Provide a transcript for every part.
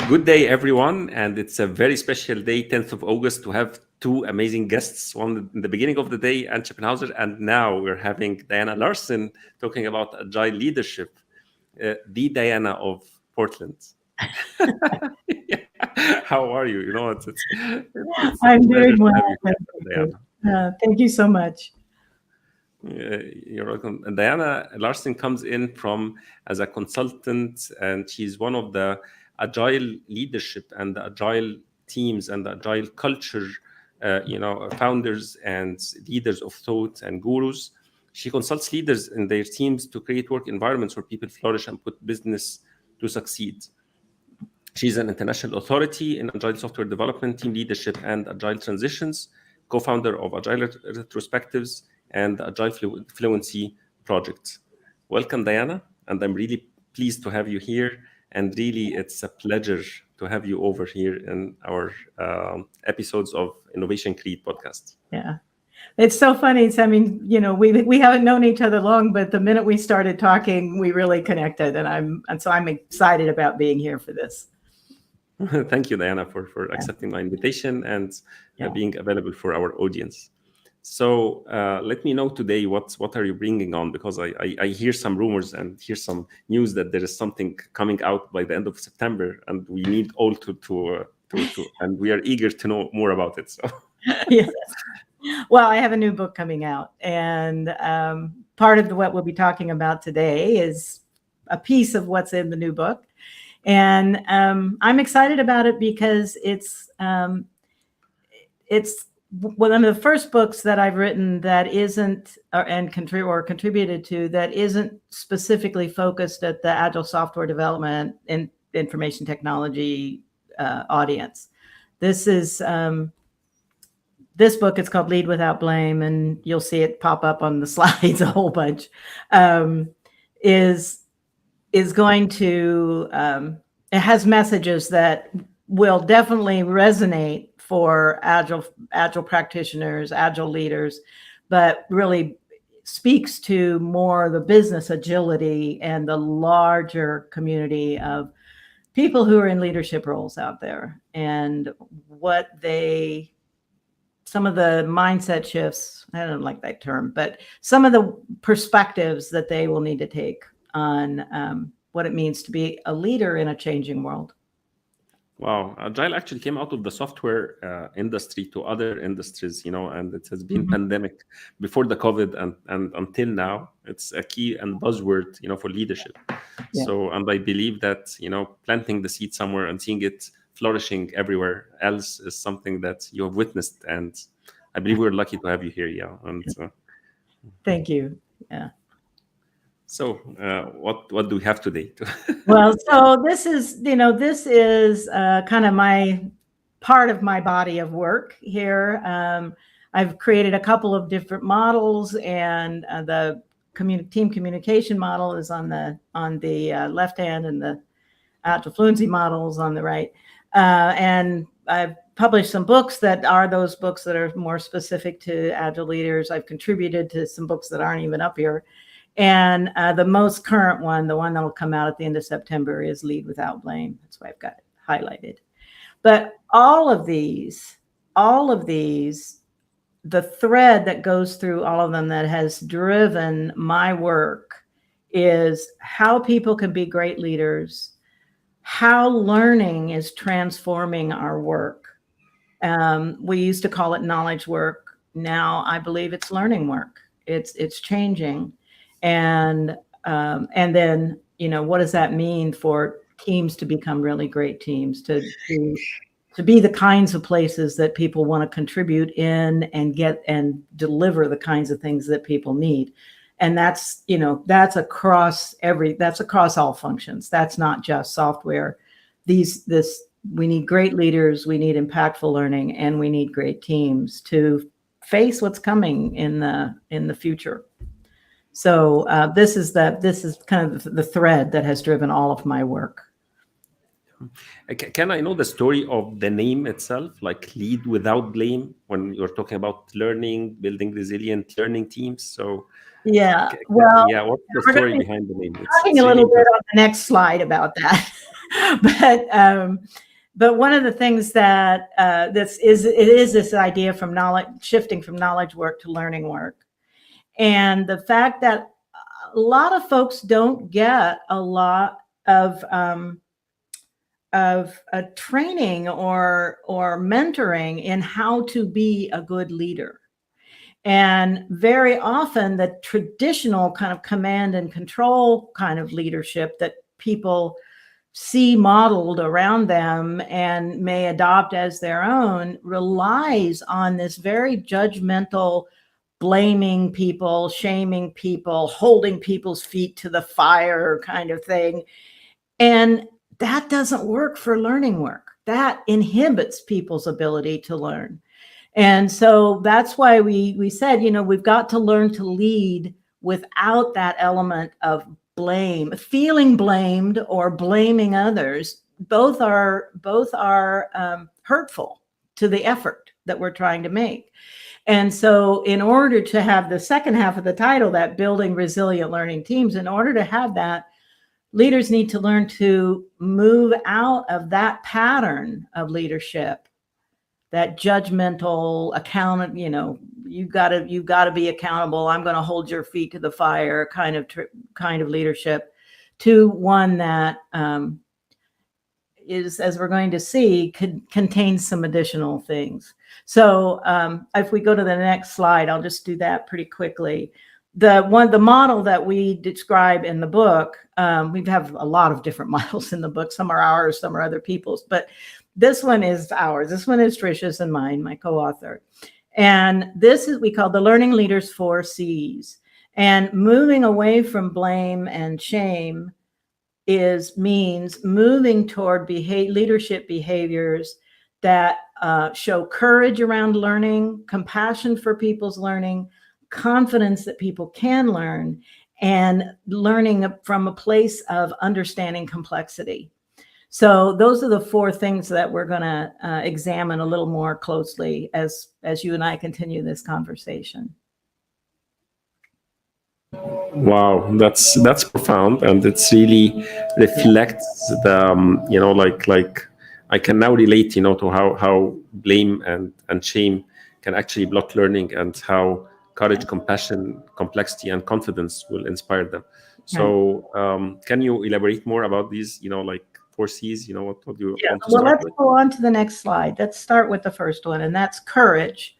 Good day, everyone, and it's a very special day, 10th of August, to have two amazing guests. One in the beginning of the day, Anne Schopenhauser, and now we're having Diana Larsen talking about agile leadership, the Diana of Portland. Yeah. How are you? You know, it's I'm doing well. Diana. Thank you so much. You're welcome. And Diana Larsen comes in as a consultant, and she's one of the agile leadership and the agile teams and the agile culture, founders and leaders of thought and gurus. She consults leaders in their teams to create work environments where people flourish and put business to succeed. She's an international authority in agile software development, team leadership, and agile transitions, co-founder of Agile Retrospectives and the Agile Fluency Project. Welcome, Diana, and I'm really pleased to have you here. And really, it's a pleasure to have you over here in our episodes of Innovation Creed podcast. Yeah, it's so funny. We haven't known each other long, but the minute we started talking, we really connected, and I'm excited about being here for this. Thank you, Diana, for accepting my invitation and being available for our audience. So let me know today what are you bringing on, because I hear some rumors and hear some news that there is something coming out by the end of September, and we need all to and we are eager to know more about it. So yes. Well, I have a new book coming out, and part of what we'll be talking about today is a piece of what's in the new book. And I'm excited about it because it's one of the first books that I've written that isn't contributed to that isn't specifically focused at the agile software development and information technology audience. This book is called Lead Without Blame, and you'll see it pop up on the slides a whole bunch. Is going to, it has messages that will definitely resonate for agile practitioners, agile leaders, but really speaks to more the business agility and the larger community of people who are in leadership roles out there, and some of the mindset shifts, I don't like that term, but some of the perspectives that they will need to take on what it means to be a leader in a changing world. Wow, Agile actually came out of the software industry to other industries, and it has been pandemic before the COVID and until now. It's a key and buzzword, for leadership. Yeah. So, and I believe that, planting the seed somewhere and seeing it flourishing everywhere else is something that you have witnessed, and I believe we're lucky to have you here. Yeah, and thank you. Yeah. So what do we have today? Well, so this is kind of my part of my body of work here. I've created a couple of different models, and the team communication model is on the left hand, and the Agile Fluency model is on the right. And I've published some books that are those books that are more specific to Agile leaders. I've contributed to some books that aren't even up here. And the most current one, the one that will come out at the end of September, is Lead Without Blame. That's why I've got it highlighted. But all of these, the thread that goes through all of them that has driven my work is how people can be great leaders, how learning is transforming our work. We used to call it knowledge work. Now I believe it's learning work. It's changing. And then, what does that mean for teams to become really great teams, to be the kinds of places that people want to contribute in and get and deliver the kinds of things that people need. And that's across all functions. That's not just software. We need great leaders, we need impactful learning, and we need great teams to face what's coming in the future. So this is kind of the thread that has driven all of my work. Can I know the story of the name itself, like Lead Without Blame, when you're talking about learning, building resilient learning teams? So what's the story behind the name? Talking a little bit on the next slide about that. But one of the things that is this idea from shifting from knowledge work to learning work, and the fact that a lot of folks don't get a lot of training or mentoring in how to be a good leader. And very often the traditional kind of command and control kind of leadership that people see modeled around them and may adopt as their own relies on this very judgmental, blaming people, shaming people, holding people's feet to the fire kind of thing. And that doesn't work for learning work. That inhibits people's ability to learn. And so that's why we said, we've got to learn to lead without that element of blame, feeling blamed or blaming others. Both are hurtful to the effort that we're trying to make. And so in order to have the second half of the title, that building resilient learning teams, in order to have that, leaders need to learn to move out of that pattern of leadership, that judgmental account, you've got to be accountable. I'm going to hold your feet to the fire kind of leadership, to one that is, as we're going to see, contains some additional things. So if we go to the next slide, I'll just do that pretty quickly. The model that we describe in the book, we have a lot of different models in the book. Some are ours, some are other people's, but this one is ours. This one is Trisha's and mine, my co-author. And this is, we call the Learning Leaders 4 C's. And moving away from blame and shame means moving toward leadership behaviors that show courage around learning, compassion for people's learning, confidence that people can learn, and learning from a place of understanding complexity. So those are the 4 things that we're going to examine a little more closely as you and I continue this conversation. Wow, that's profound, and it's really reflects the like I can now relate to how blame and shame can actually block learning, and how courage, compassion, complexity, and confidence will inspire them. So can you elaborate more about these 4 C's? What do you want to start let's with? go on to the next slide. Let's start with the first one, and that's courage.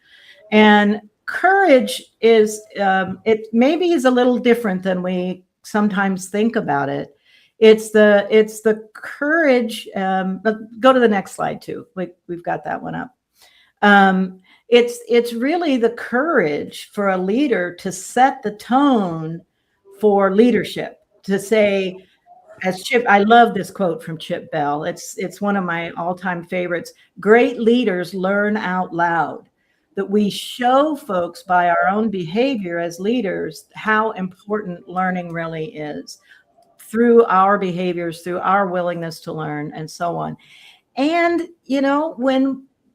And courage is, it maybe is a little different than we sometimes think about it. It's the courage. Go to the next slide too. We've got that one up. It's really the courage for a leader to set the tone for leadership, to say, as Chip, I love this quote from Chip Bell. It's one of my all-time favorites. Great leaders learn out loud. That we show folks by our own behavior as leaders how important learning really is, through our behaviors, through our willingness to learn, and so on. And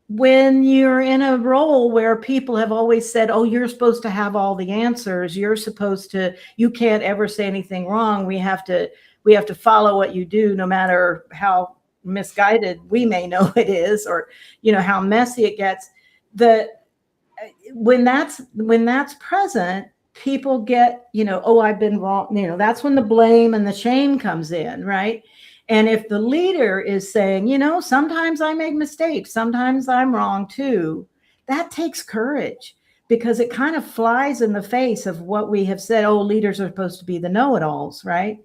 when you're in a role where people have always said, oh, you're supposed to have all the answers, you can't ever say anything wrong, we have to follow what you do, no matter how misguided we may know it is, or how messy it gets. When that's present, people get, oh, I've been wrong. That's when the blame and the shame comes in, right? And if the leader is saying, sometimes I make mistakes, sometimes I'm wrong too, that takes courage, because it kind of flies in the face of what we have said. Oh, leaders are supposed to be the know-it-alls, right?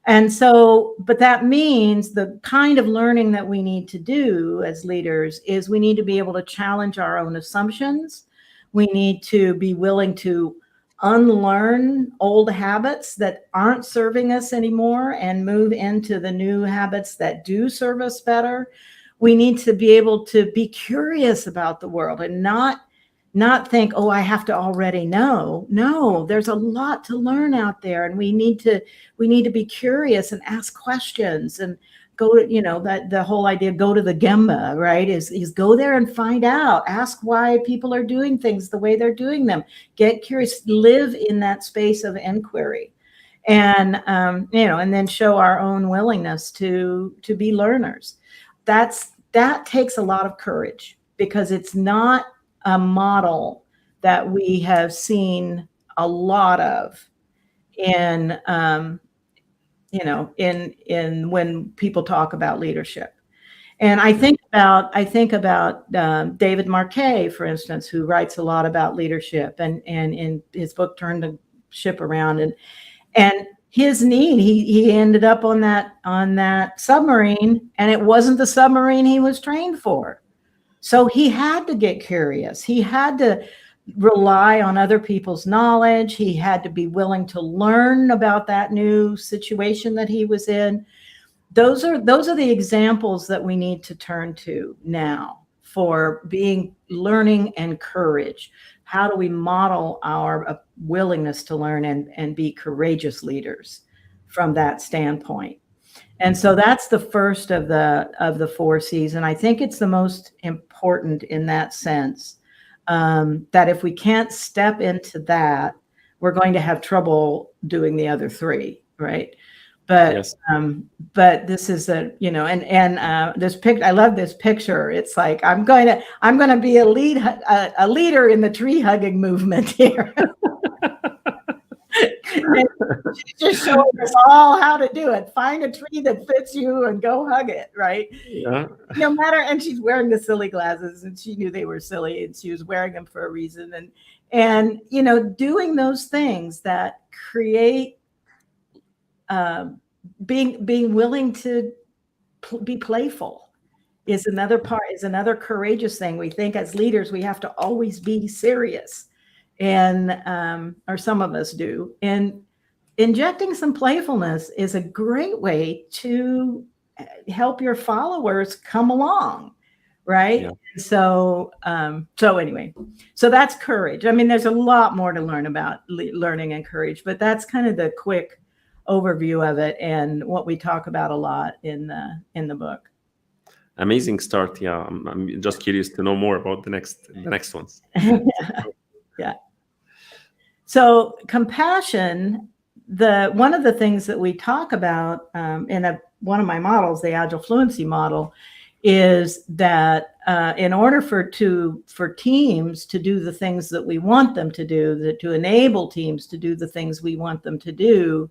And so, but that means the kind of learning that we need to do as leaders is we need to be able to challenge our own assumptions. We need to be willing to unlearn old habits that aren't serving us anymore and move into the new habits that do serve us better. We need to be able to be curious about the world and not think, oh, I have to already know. No, there's a lot to learn out there, and we need to be curious and ask questions and go to, that the whole idea, go to the Gemba, right? Is go there and find out, ask why people are doing things the way they're doing them, get curious, live in that space of inquiry. and and then show our own willingness to be learners. That takes a lot of courage, because it's not a model that we have seen a lot of in in when people talk about leadership. And I think about David Marquet, for instance, who writes a lot about leadership, and in his book Turn the Ship Around, and his need, he ended up on that submarine, and it wasn't the submarine he was trained for. So he had to get curious. He had to rely on other people's knowledge. He had to be willing to learn about that new situation that he was in. Those are the examples that we need to turn to now for learning and courage. How do we model our willingness to learn and be courageous leaders from that standpoint? And so that's the first of the 4 C's. And I think it's the most important in that sense, that if we can't step into that, we're going to have trouble doing the other 3, right? But Yes. But this is this picture. I love this picture. It's like I'm going to be a leader in the tree hugging movement here. She's just showing us all how to do it. Find a tree that fits you and go hug it, right? Yeah. No matter. And she's wearing the silly glasses, and she knew they were silly, and she was wearing them for a reason. And doing those things that create being willing to be playful is another courageous thing. We think as leaders we have to always be serious, and or some of us do. And injecting some playfulness is a great way to help your followers come along, right? Yeah. So anyway, so that's courage. I mean, there's a lot more to learn about learning and courage, but that's kind of the quick overview of it and what we talk about a lot in the book. Amazing start. Yeah, I'm just curious to know more about the next ones. Yeah. So compassion, one of the things that we talk about in one of my models, the Agile Fluency model, is that in order for teams to do the things that we want them to do, to enable teams to do the things we want them to do,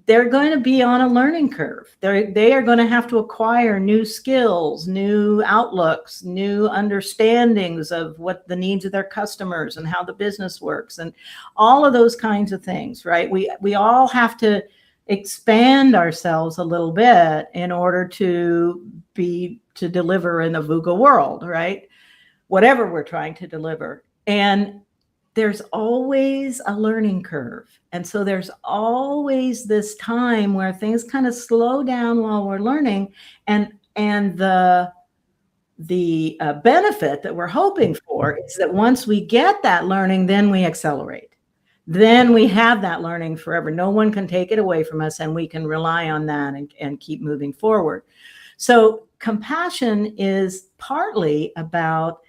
they're going to be on a learning curve. They are going to have to acquire new skills, new outlooks, new understandings of what the needs of their customers and how the business works and all of those kinds of things, right? We all have to expand ourselves a little bit in order to deliver in the VUCA world, right? Whatever we're trying to deliver. And there's always a learning curve. And so there's always this time where things kind of slow down while we're learning. And the benefit that we're hoping for is that once we get that learning, then we accelerate. Then we have that learning forever. No one can take it away from us, and we can rely on that and keep moving forward. So compassion is partly about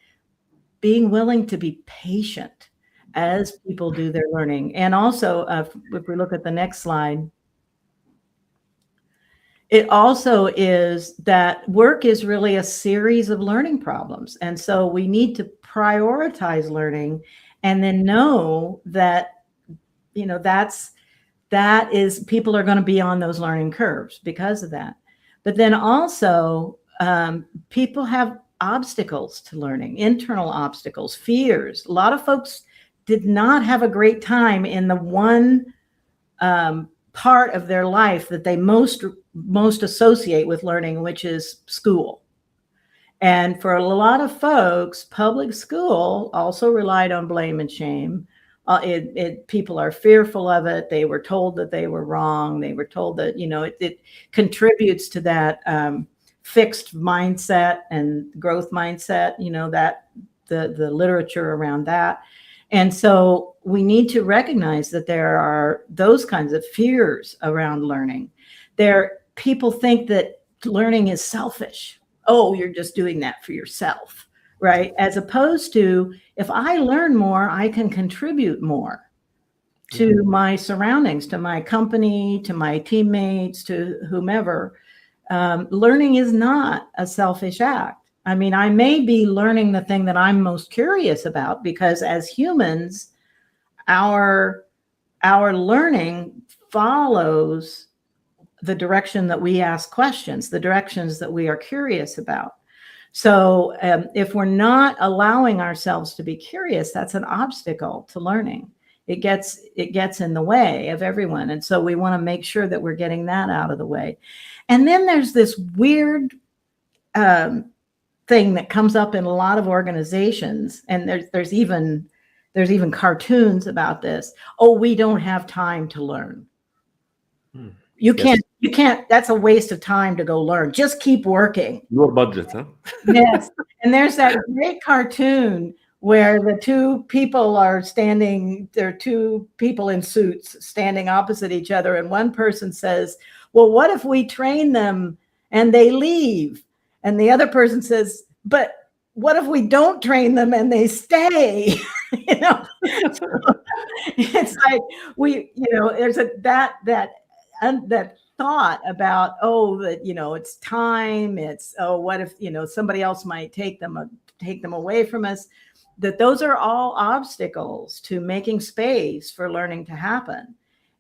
being willing to be patient as people do their learning. And also, if we look at the next slide, it also is that work is really a series of learning problems. And so we need to prioritize learning and then know that, that is people are going to be on those learning curves because of that. But then also people have obstacles to learning, internal obstacles, fears. A lot of folks did not have a great time in the one part of their life that they most associate with learning, which is school. And for a lot of folks, public school also relied on blame and shame. People are fearful of it. They were told that they were wrong. They were told that, it contributes to that fixed mindset and growth mindset, that the literature around that. And so we need to recognize that there are those kinds of fears around learning. People think that learning is selfish. Oh, you're just doing that for yourself, right? As opposed to, if I learn more, I can contribute more. to my surroundings, to my company, to my teammates, to whomever. Learning is not a selfish act. I mean, I may be learning the thing that I'm most curious about, because as humans, our learning follows the direction that we ask questions, the directions that we are curious about. So if we're not allowing ourselves to be curious, that's an obstacle to learning. It gets in the way of everyone. And so we want to make sure that we're getting that out of the way. And then there's this weird thing that comes up in a lot of organizations. And there's even cartoons about this. Oh, we don't have time to learn. You can't, that's a waste of time to go learn. Just keep working. Your budget, huh? Yes. And there's that great cartoon where the two people are standing, there are two people in suits standing opposite each other. And one person says, well, what if we train them and they leave? And the other person says, but what if we don't train them and they stay? You know, it's like there's that thought about, it's time. It's, what if, somebody else might take them away from us, that those are all obstacles to making space for learning to happen.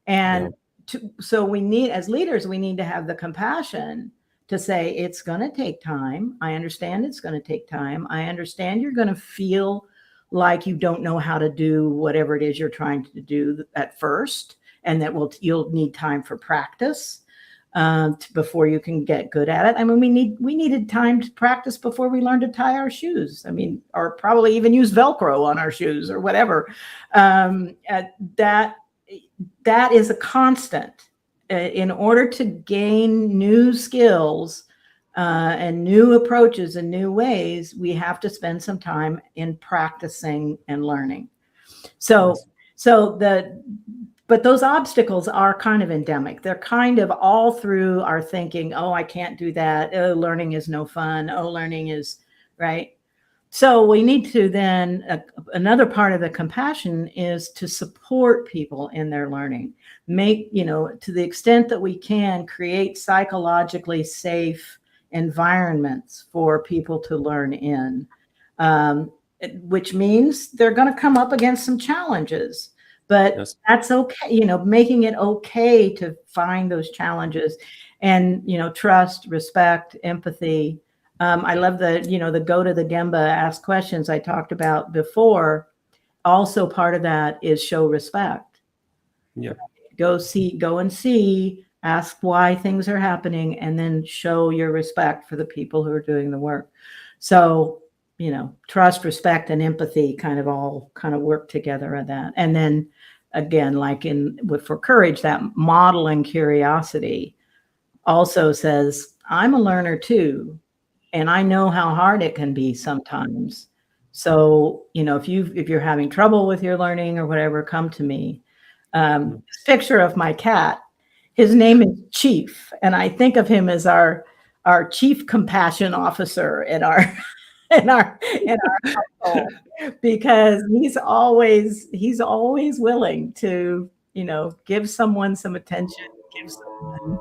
And so we need, as leaders, we need to have the compassion to say, it's going to take time. I understand it's going to take time. I understand you're going to feel like you don't know how to do whatever it is you're trying to do at first, and that you'll need time for practice before you can get good at it. I mean, we needed time to practice before we learned to tie our shoes. I mean, or probably even use Velcro on our shoes or whatever. That is a constant. In order to gain new skills and new approaches and new ways, we have to spend some time in practicing and learning. But those obstacles are kind of endemic. They're kind of all through our thinking. Oh, I can't do that. Oh, learning is no fun. Oh, learning is right. So we need to then, another part of the compassion is to support people in their learning. Make, to the extent that we can, create psychologically safe environments for people to learn in, which means they're going to come up against some challenges. But that's okay, making it okay to find those challenges, and, trust, respect, empathy. I love the go to the Gemba, ask questions I talked about before. Also part of that is show respect. Yeah. Go and see, ask why things are happening, and then show your respect for the people who are doing the work. So, trust, respect, and empathy kind of work together at that. And then again, like for courage, that modeling curiosity also says, I'm a learner too, and I know how hard it can be sometimes. So, if you're having trouble with your learning or whatever, come to me. This picture of my cat, his name is Chief, and I think of him as our chief compassion officer in our household, because he's always willing to, give someone some attention, give someone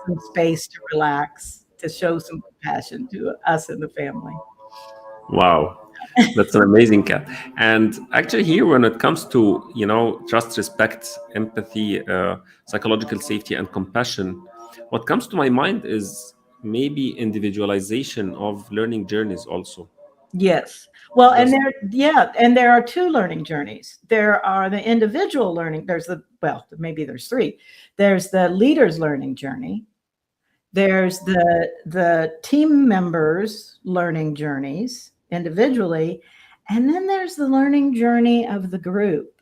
some space to relax, to show some compassion to us and the family. Wow. That's an amazing cat. And actually here, when it comes to, trust, respect, empathy, psychological safety, and compassion, what comes to my mind is maybe individualization of learning journeys also. Yes. Well, and there are two learning journeys. There are the individual learning. Maybe there's three. There's the leader's learning journey. There's the team members' learning journeys individually, and then there's the learning journey of the group.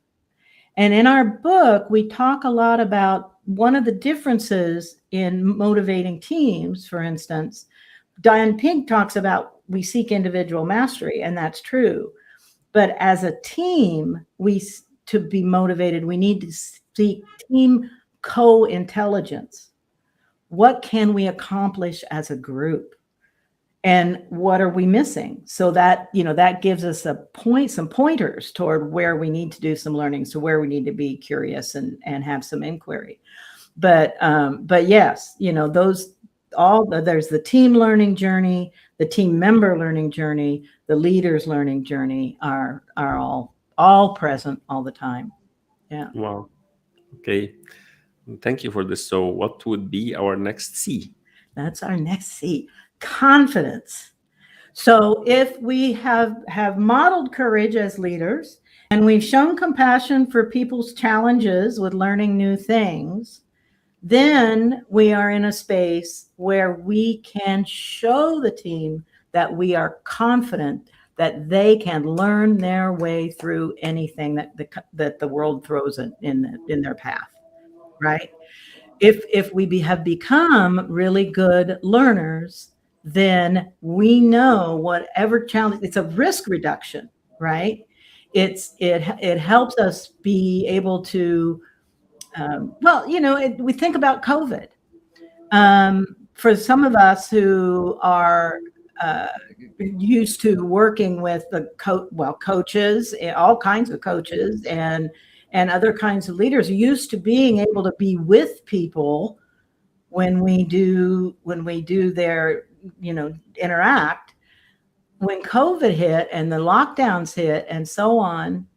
And in our book, we talk a lot about one of the differences in motivating teams. For instance, Diane Pink talks about we seek individual mastery, and that's true. But as a team, to be motivated, we need to seek team co-intelligence. What can we accomplish as a group? and what are we missing? So that, that gives us some pointers toward where we need to do some learning, so where we need to be curious and have some inquiry. But yes, there's the team learning journey, the team member learning journey, the leaders learning journey are all present all the time. Yeah. Wow. Okay. Thank you for this. So what would be our next C? That's our next C, confidence. So if we have modeled courage as leaders, and we've shown compassion for people's challenges with learning new things, then we are in a space where we can show the team that we are confident that they can learn their way through anything that the world throws in their path, right? If we have become really good learners, then we know whatever challenge, it's a risk reduction, right? It helps us be able to, we think about COVID. For some of us who are used to working with the coaches, all kinds of coaches, and other kinds of leaders, used to being able to be with people when we do their, interact. When COVID hit and the lockdowns hit and so on,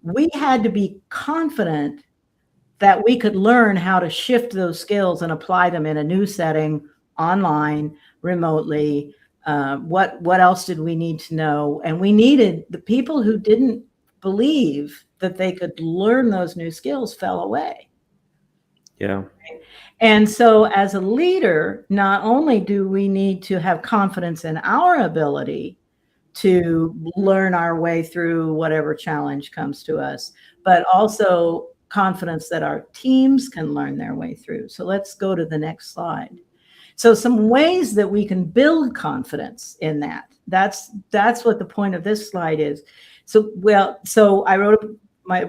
we had to be confident that we could learn how to shift those skills and apply them in a new setting, online, remotely. What else did we need to know? And we needed the people who didn't believe that they could learn those new skills fell away. Yeah. And so as a leader, not only do we need to have confidence in our ability to learn our way through whatever challenge comes to us, but also confidence that our teams can learn their way through. So let's go to the next slide. So some ways that we can build confidence in that. That's what the point of this slide is. So I wrote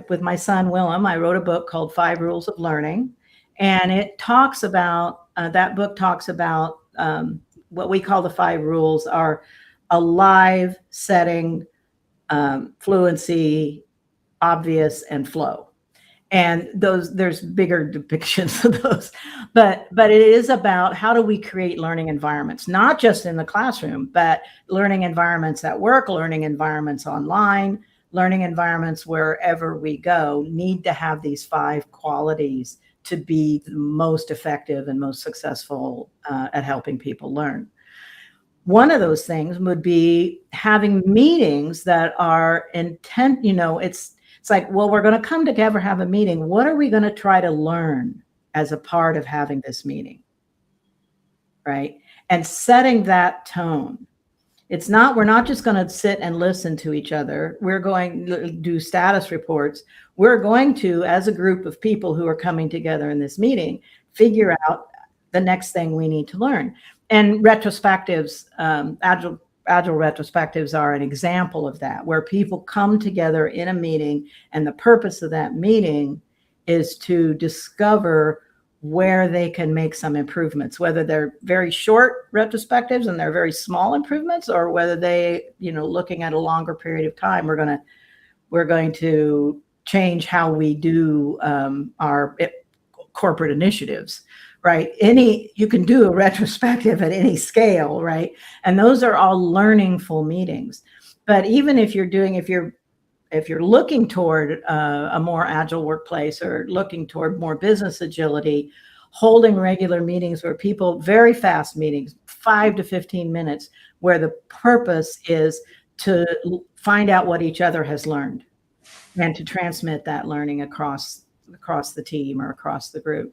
with my son Willem, I wrote a book called 5 Rules of Learning. And it talks about, that book talks about what we call the 5 rules are alive, setting, fluency, obvious, and flow. And there's bigger depictions of those, but it is about how do we create learning environments, not just in the classroom, but learning environments at work, learning environments online, learning environments wherever we go need to have these 5 qualities to be the most effective and most successful at helping people learn. One of those things would be having meetings that are intent, it's like, well, we're going to come together, have a meeting. What are we going to try to learn as a part of having this meeting? Right? And setting that tone. We're not just going to sit and listen to each other. We're going to do status reports. We're going to, as a group of people who are coming together in this meeting, figure out the next thing we need to learn. And retrospectives, Agile retrospectives are an example of that, where people come together in a meeting, and the purpose of that meeting is to discover where they can make some improvements, whether they're very short retrospectives and they're very small improvements, or whether they, looking at a longer period of time, we're going to change how we do our corporate initiatives. Right. You can do a retrospective at any scale, right? And those are all learningful meetings. But even if you're looking toward a more agile workplace, or looking toward more business agility, holding regular meetings where very fast meetings, 5 to 15 minutes, where the purpose is to find out what each other has learned and to transmit that learning across the team or across the group.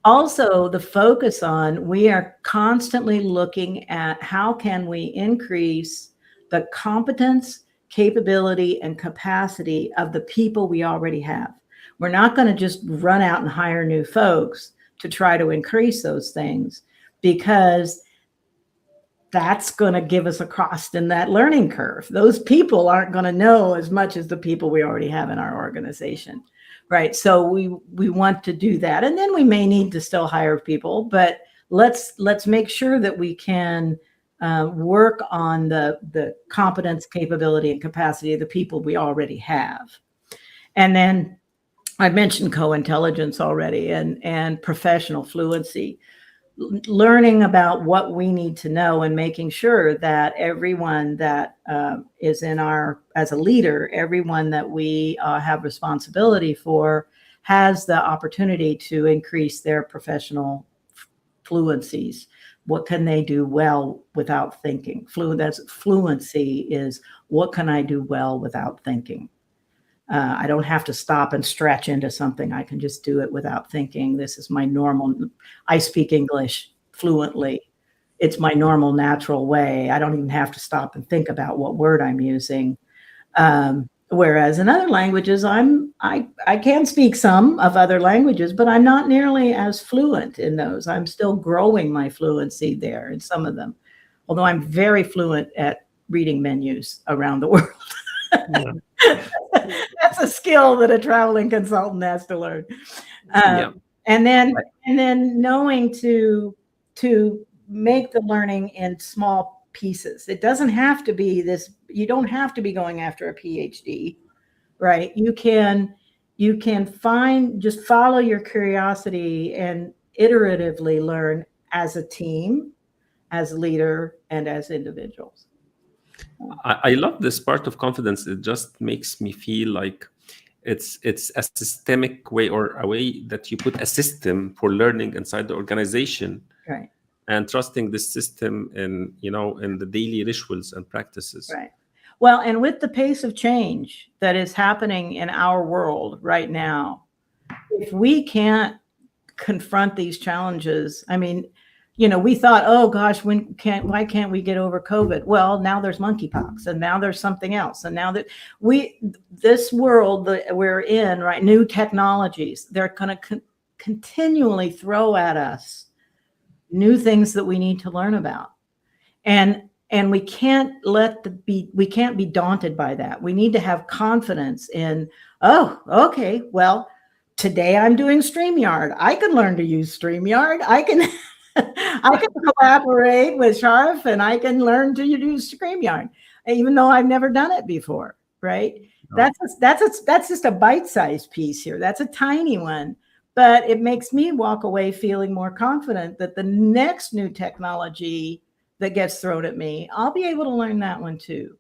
Also, the focus on, we are constantly looking at how can we increase the competence, capability, and capacity of the people we already have. We're not going to just run out and hire new folks to try to increase those things, because that's going to give us a cost in that learning curve. Those people aren't going to know as much as the people we already have in our organization. Right. So we want to do that. And then we may need to still hire people, but let's make sure that we can work on the competence, capability, and capacity of the people we already have. And then I mentioned co-intelligence already, and professional fluency, learning about what we need to know and making sure that everyone that is in as a leader, everyone that we have responsibility for, has the opportunity to increase their professional fluencies. What can they do well without thinking? Fluency is, what can I do well without thinking? I don't have to stop and stretch into something. I can just do it without thinking. This is my normal. I speak English fluently. It's my normal, natural way. I don't even have to stop and think about what word I'm using. Whereas in other languages, I can speak some of other languages, but I'm not nearly as fluent in those. I'm still growing my fluency there in some of them, although I'm very fluent at reading menus around the world. Yeah. That's a skill that a traveling consultant has to learn. And then knowing to make the learning in small pieces. It doesn't have to be this. You don't have to be going after a PhD, right? You can just follow your curiosity and iteratively learn as a team, as a leader, and as individuals. I love this part of confidence. It just makes me feel like it's a systemic way, or a way that you put a system for learning inside the organization, right? And trusting this system in the daily rituals and practices. Right. Well, and with the pace of change that is happening in our world right now, if we can't confront these challenges, I mean, we thought, oh gosh, why can't we get over COVID? Well, now there's monkeypox, and now there's something else, and now that this world that we're in, right, new technologies, they're going to continually throw at us new things that we need to learn about, and we can't be daunted by that. We need to have confidence in, oh, okay, well, today I'm doing StreamYard. I can learn to use StreamYard. I can collaborate with Sharf, and I can learn to use StreamYard, even though I've never done it before, right? No. That's just a bite-sized piece here. That's a tiny one, but it makes me walk away feeling more confident that the next new technology that gets thrown at me, I'll be able to learn that one too,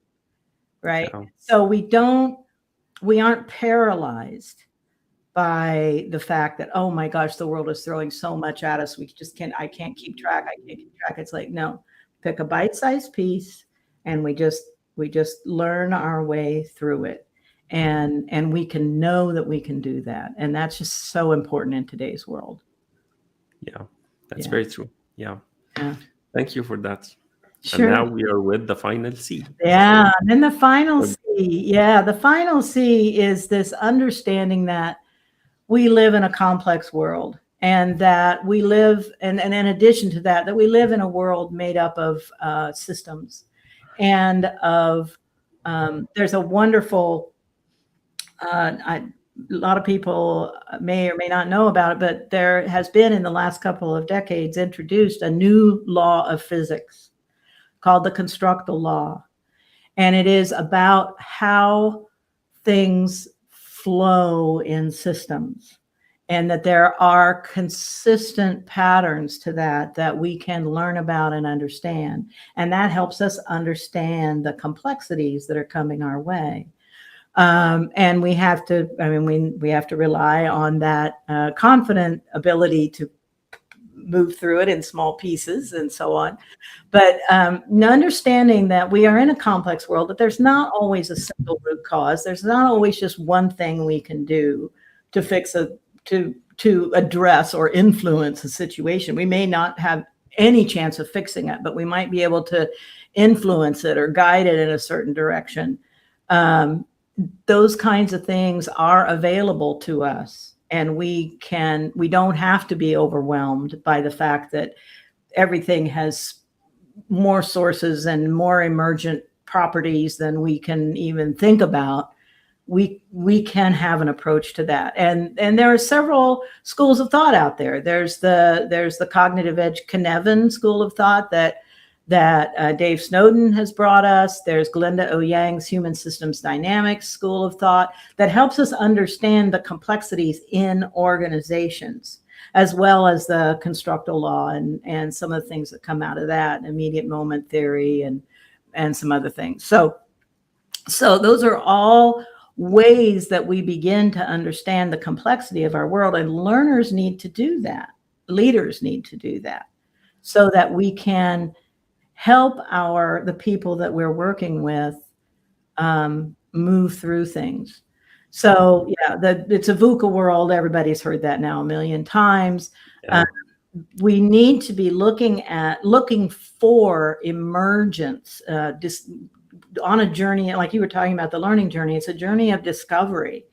right? Yeah. So we aren't paralyzed by the fact that, oh my gosh, the world is throwing so much at us. I can't keep track. It's like, no, pick a bite-sized piece, and we just learn our way through it. And we can know that we can do that. And that's just so important in today's world. Yeah, that's very true. Yeah. Thank you for that. Sure. And now we are with the final C. Yeah. And then the final C. Yeah. The final C is this understanding that we live in a complex world, and that we live, and in addition to that we live in a world made up of systems, and of there's a wonderful, a lot of people may or may not know about it, but there has been in the last couple of decades introduced a new law of physics called the constructal law. And it is about how things flow in systems, and that there are consistent patterns to that we can learn about and understand. And that helps us understand the complexities that are coming our way. And we have to, we have to rely on that confident ability to move through it in small pieces and so on. But understanding that we are in a complex world, that there's not always a simple root cause. There's not always just one thing we can do to fix to address or influence a situation. We may not have any chance of fixing it, but we might be able to influence it or guide it in a certain direction. Those kinds of things are available to us, and we don't have to be overwhelmed by the fact that everything has more sources and more emergent properties than we can even think about. we can have an approach to that. And there are several schools of thought out there. There's the cognitive edge Cynefin school of thought that Dave Snowden has brought us. There's Glenda O. Yang's Human Systems Dynamics school of thought that helps us understand the complexities in organizations, as well as the constructal law and some of the things that come out of that, immediate moment theory and some other things. So those are all ways that we begin to understand the complexity of our world, and learners need to do that. Leaders need to do that so that we can help the people that we're working with move through things. So yeah, it's a VUCA world. Everybody's heard that now a million times. Yeah. We need to be looking for emergence, on a journey, like you were talking about the learning journey. It's a journey of discovery,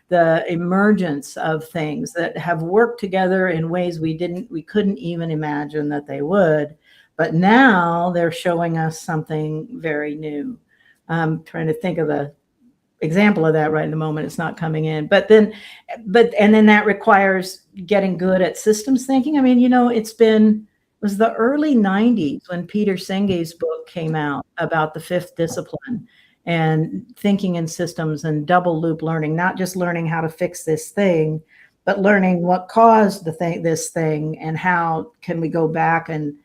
the emergence of things that have worked together in ways we couldn't even imagine that they would. But now they're showing us something very new. I'm trying to think of an example of that right in the moment. It's not coming in. But then that requires getting good at systems thinking. I mean, it was the early 90s when Peter Senge's book came out about the fifth discipline and thinking in systems and double loop learning, not just learning how to fix this thing, but learning what caused this thing and how can we go back and,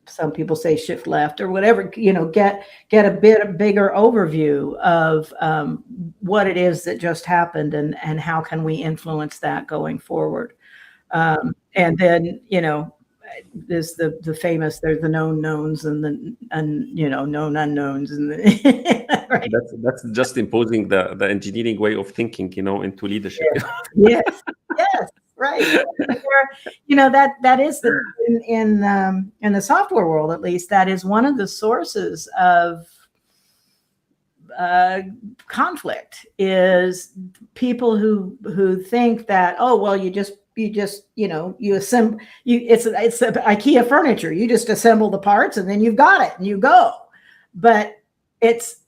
some people say shift left or whatever, get a bit bigger overview of what it is that just happened and how can we influence that going forward. And then, there's the famous, there's the known knowns and known unknowns. And right? That's just imposing the engineering way of thinking, into leadership. Yes, right. That is in the software world, at least, that is one of the sources of conflict, is people who think that, oh, well, you assemble, it's IKEA furniture. You just assemble the parts and then you've got it and you go. But it's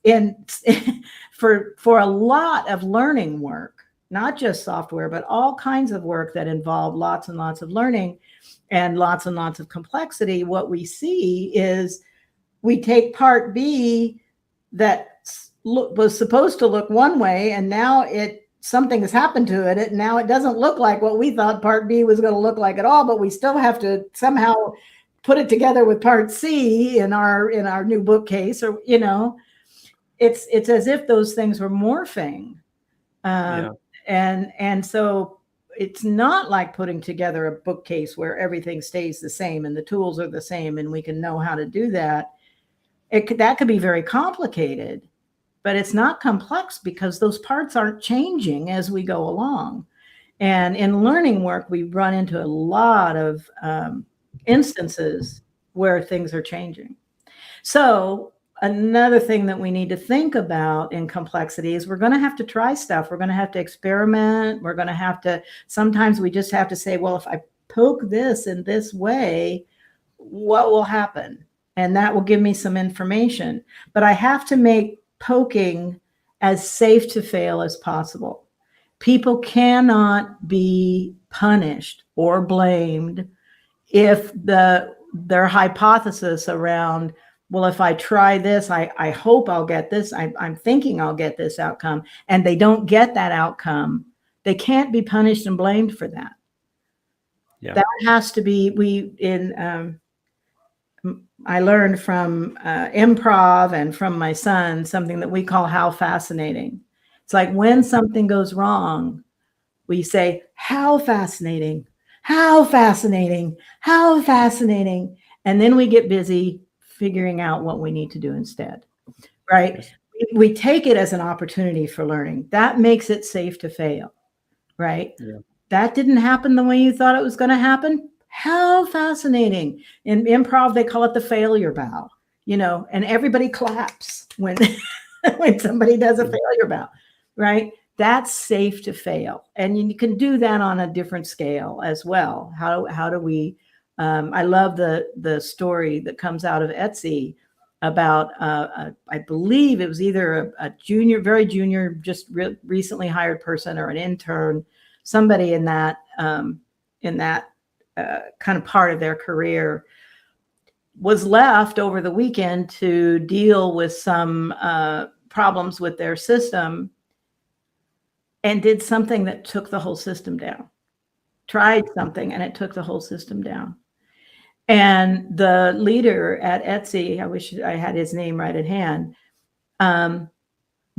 for a lot of learning work, not just software, but all kinds of work that involve lots and lots of learning and lots of complexity. What we see is we take part B that was supposed to look one way, and now something has happened to it. And now it doesn't look like what we thought part B was going to look like at all, but we still have to somehow put it together with part C in our new bookcase, or, it's as if those things were morphing. And so it's not like putting together a bookcase where everything stays the same and the tools are the same and we can know how to do that. That could be very complicated. But it's not complex because those parts aren't changing as we go along. And in learning work, we run into a lot of instances where things are changing. So another thing that we need to think about in complexity is we're going to have to try stuff. We're going to have to experiment. We're going to have to, sometimes we just have to say, well, if I poke this in this way, what will happen? And that will give me some information. But I have to make poking as safe to fail as possible. People cannot be punished or blamed if their hypothesis around, well, if I try this, I hope I'll get this, I'm thinking I'll get this outcome, and they don't get that outcome, they can't be punished and blamed for that. Yeah. That has to be, I learned from improv and from my son something that we call how fascinating. It's like when something goes wrong, we say, how fascinating, how fascinating, how fascinating. And then we get busy figuring out what we need to do instead, right? Yes. We take it as an opportunity for learning. That makes it safe to fail, right? Yeah. That didn't happen the way you thought it was going to happen. How fascinating. In improv, they call it the failure bow, and everybody claps when, when somebody does a failure bow, right? That's safe to fail. And you can do that on a different scale as well. How do we, I love the story that comes out of Etsy about, I believe it was either a junior, very junior, just recently hired person, or an intern, somebody in that kind of part of their career, was left over the weekend to deal with some problems with their system, and did something that took the whole system down. Tried something and it took the whole system down. And the leader at Etsy, I wish I had his name right at hand,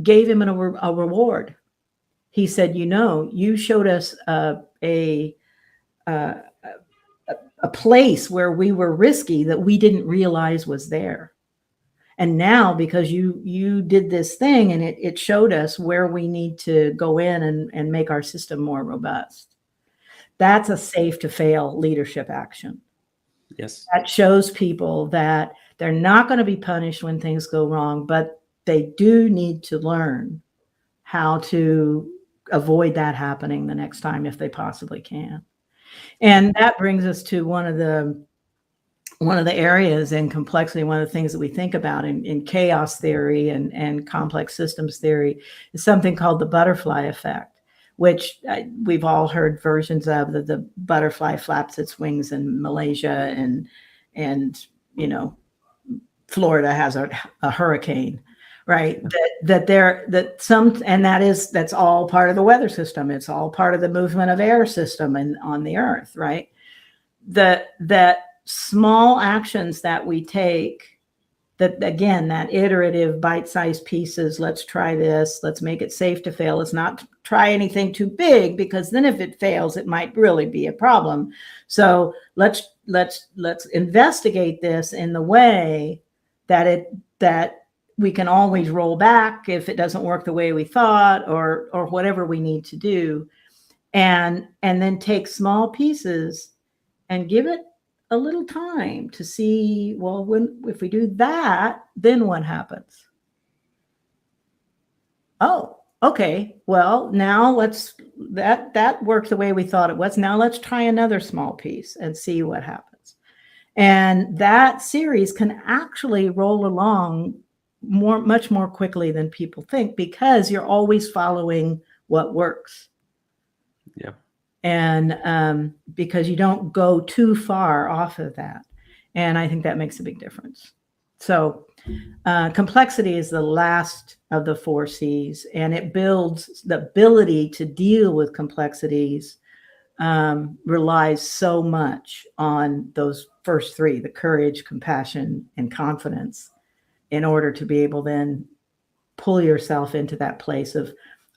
gave him a reward. He said, you showed us a place where we were risky that we didn't realize was there. And now, because you did this thing, and it showed us where we need to go in and make our system more robust. That's a safe to fail leadership action. Yes. That shows people that they're not going to be punished when things go wrong, but they do need to learn how to avoid that happening the next time if they possibly can. And that brings us to one of the areas in complexity, one of the things that we think about in chaos theory and complex systems theory is something called the butterfly effect, which we've all heard versions of. The butterfly flaps its wings in Malaysia, and Florida has a hurricane, right? That's all part of the weather system. It's all part of the movement of air system and on the earth, right? That small actions that we take, that again, that iterative bite-sized pieces, let's try this, let's make it safe to fail. Let's not try anything too big, because then if it fails, it might really be a problem. So let's investigate this in the way that we can always roll back if it doesn't work the way we thought, or whatever we need to do, and then take small pieces and give it a little time to see, well, if we do that, then what happens? Oh, okay. Well, now that worked the way we thought it was. Now let's try another small piece and see what happens. And that series can actually roll along much more quickly than people think, because you're always following what works. Yeah. And because you don't go too far off of that. And I think that makes a big difference. So complexity is the last of the 4 C's, and it builds the ability to deal with complexities, relies so much on those first 3, the courage, compassion, and confidence, in order to be able then pull yourself into that place of,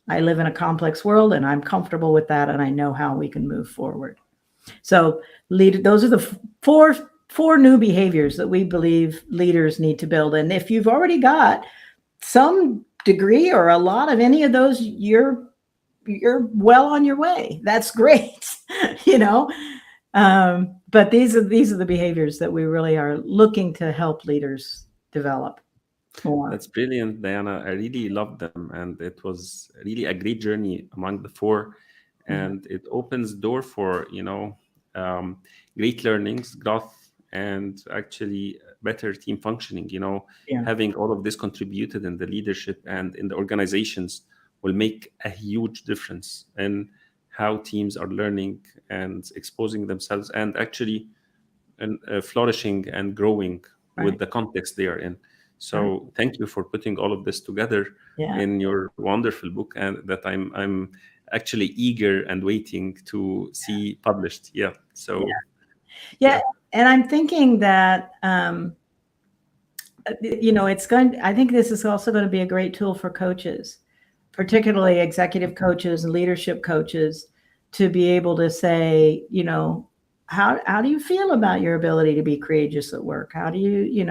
I live in a complex world and I'm comfortable with that, and I know how we can move forward. So those are the four new behaviors that we believe leaders need to build. And if you've already got some degree or a lot of any of those, you're well on your way. That's great. But these are the behaviors that we really are looking to help leaders develop more. That's brilliant, Diana. I really loved them, and it was really a great journey among the 4, and it opens door for great learnings, growth, and actually better team functioning. Having all of this contributed in the leadership and in the organizations will make a huge difference in how teams are learning and exposing themselves, and actually flourishing and growing with the context they are in. So thank you for putting all of this together in your wonderful book, and that I'm actually eager and waiting to see published. Yeah. So yeah. And I'm thinking that I think this is also going to be a great tool for coaches, particularly executive coaches and leadership coaches, to be able to say, how do you feel about your ability to be courageous at work? How do you,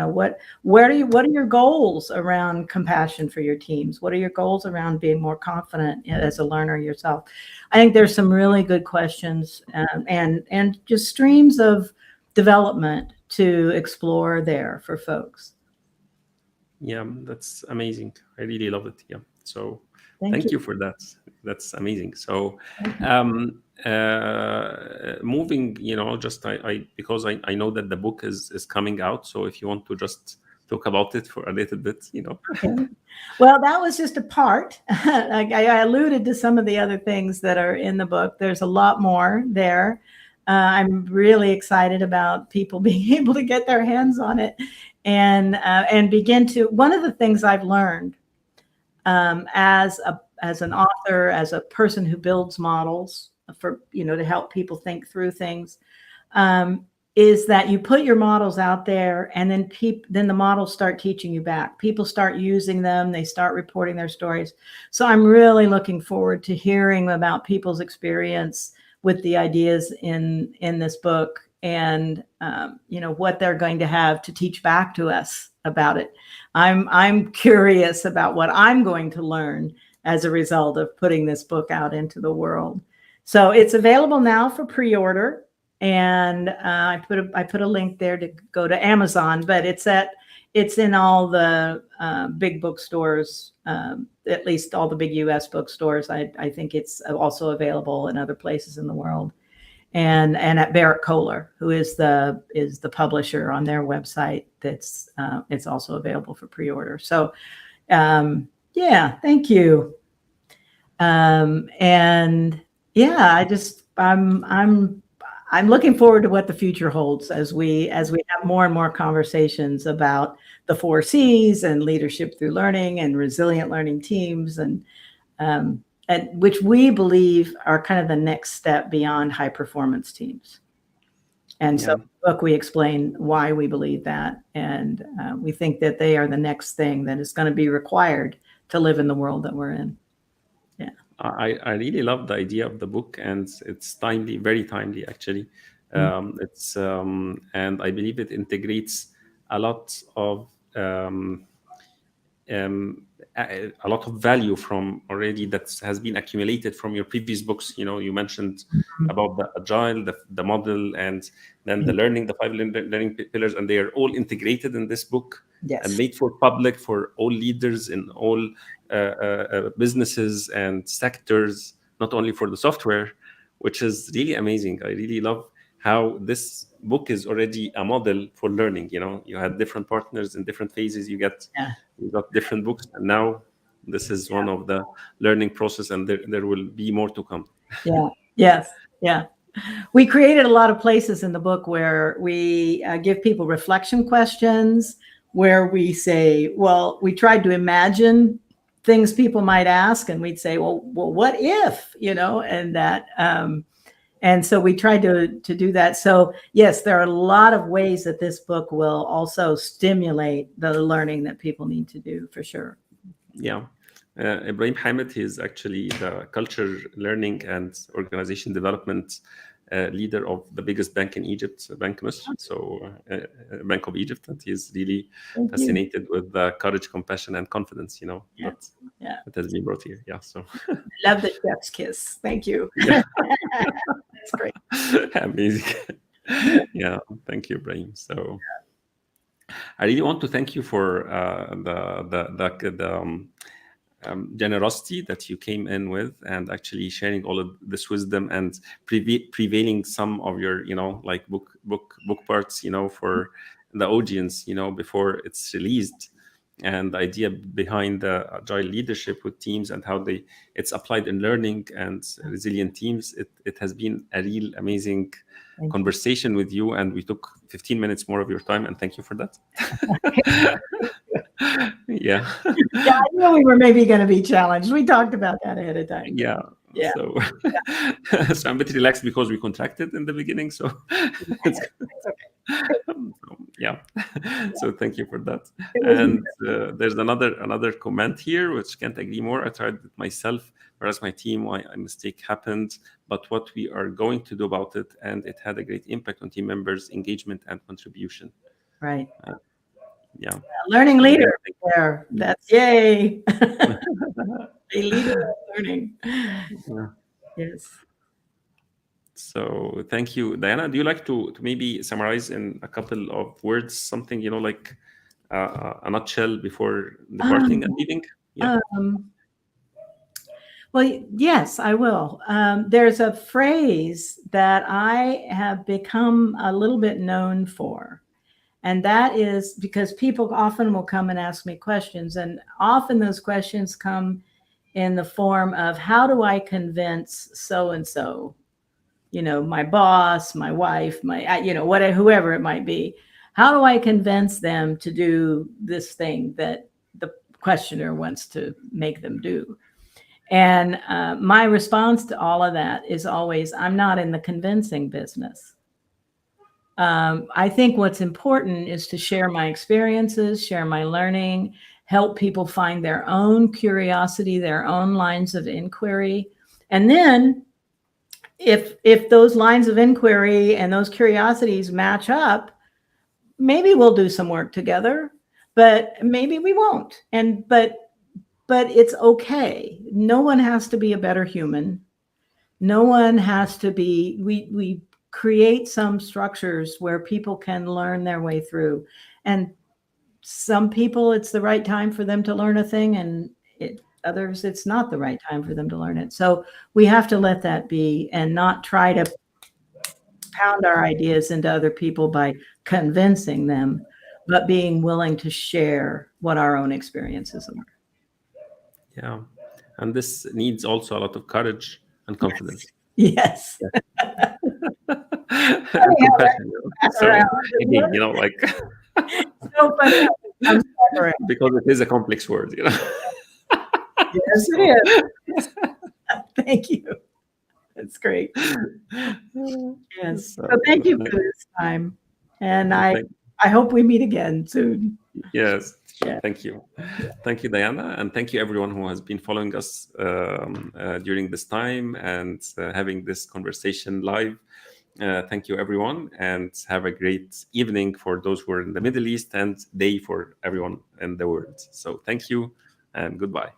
what are your goals around compassion for your teams? What are your goals around being more confident as a learner yourself? I think there's some really good questions, and just streams of development to explore there for folks. Yeah, that's amazing. I really love it. Yeah. So thank you for that. That's amazing. So moving, just I because I know that the book is coming out. So if you want to just talk about it for a little bit, you know. Okay. Well, that was just a part. I alluded to some of the other things that are in the book. There's a lot more there. I'm really excited about people being able to get their hands on it and begin to. One of the things I've learned as an author, as a person who builds models for, to help people think through things, is that you put your models out there, and then the models start teaching you back. People start using them. They start reporting their stories. So I'm really looking forward to hearing about people's experience with the ideas in this book, and what they're going to have to teach back to us about it. I'm curious about what I'm going to learn as a result of putting this book out into the world. So it's available now for pre-order. And I put a link there to go to Amazon, but it's in all the big bookstores, at least all the big U.S. bookstores. I think it's also available in other places in the world, and at Barrett Kohler, who is the publisher, on their website. It's also available for pre-order. So yeah, thank you. And yeah, I'm looking forward to what the future holds as we have more and more conversations about the 4 C's and leadership through learning and resilient learning teams, and which we believe are kind of the next step beyond high performance teams. And so in the book, we explain why we believe that, and we think that they are the next thing that is going to be required to live in the world that we're in. Yeah. I really love the idea of the book, and it's timely, very timely, actually. It's and I believe it integrates a lot of value from already that has been accumulated from your previous books. You mentioned about the agile, the model, and then the learning, the 5 learning pillars, and they are all integrated in this book. Yes. And made for public, for all leaders in all businesses and sectors, not only for the software, which is really amazing. I really love how this book is already a model for learning. You had different partners in different phases. You got different books, and now this is one of the learning process, and there will be more to come. Yeah. Yes. Yeah. We created a lot of places in the book where we give people reflection questions, where we say, well, we tried to imagine things people might ask, and we'd say, well, what if, and that, and so we tried to do that. So yes, there are a lot of ways that this book will also stimulate the learning that people need to do, for sure. Yeah. Ibrahim Hamid, he is actually the culture, learning, and organization development leader of the biggest bank in Egypt, Bank Misr, so Bank of Egypt, and he is really fascinated with courage, compassion, and confidence. That has been brought here. Yeah, so love the chef's kiss. Thank you. Yeah. That's great. Amazing. Yeah, thank you, Ibrahim. So I really want to thank you for the generosity that you came in with, and actually sharing all of this wisdom and prevailing some of your book parts for the audience before it's released, and the idea behind the agile leadership with teams and how it's applied in learning and resilient teams. It has been a real amazing conversation with you, and we took 15 minutes more of your time, and thank you for that. Yeah. Yeah, I knew we were maybe going to be challenged. We talked about that ahead of time. Yeah. So, so I'm a bit relaxed because we contracted in the beginning. So it's okay. Yeah. So thank you for that. And there's another comment here, which can't agree more. I tried it myself, whereas my team, why a mistake happened, but what we are going to do about it, and it had a great impact on team members' engagement and contribution. Right. Yeah. Learning leader there. That's yay. A leader of learning. Yeah. Yes. So thank you, Diana. Do you like to maybe summarize in a couple of words something, like a nutshell before departing and leaving? Yeah. Well, yes, I will. There's a phrase that I have become a little bit known for, And that is because people often will come and ask me questions. And often those questions come in the form of, how do I convince so-and-so, my boss, my wife, whatever, whoever it might be. How do I convince them to do this thing that the questioner wants to make them do? And my response to all of that is always, I'm not in the convincing business. I think what's important is to share my experiences, share my learning, help people find their own curiosity, their own lines of inquiry. And then if those lines of inquiry and those curiosities match up, maybe we'll do some work together, but maybe we won't. But it's okay. No one has to be a better human. No one has to be, we create some structures where people can learn their way through. And some people, it's the right time for them to learn a thing, and others, it's not the right time for them to learn it. So we have to let that be and not try to pound our ideas into other people by convincing them, but being willing to share what our own experiences are. Yeah. And this needs also a lot of courage and confidence. Yes. And compassion. So again, like so funny. because it is a complex word, Yes, it is. Thank you. That's great. Yes. So thank you for this time. And I hope we meet again soon. Yes. Yeah. Thank you. Thank you, Diana. And thank you, everyone who has been following us during this time and having this conversation live. Thank you, everyone. And have a great evening for those who are in the Middle East, and day for everyone in the world. So thank you and goodbye.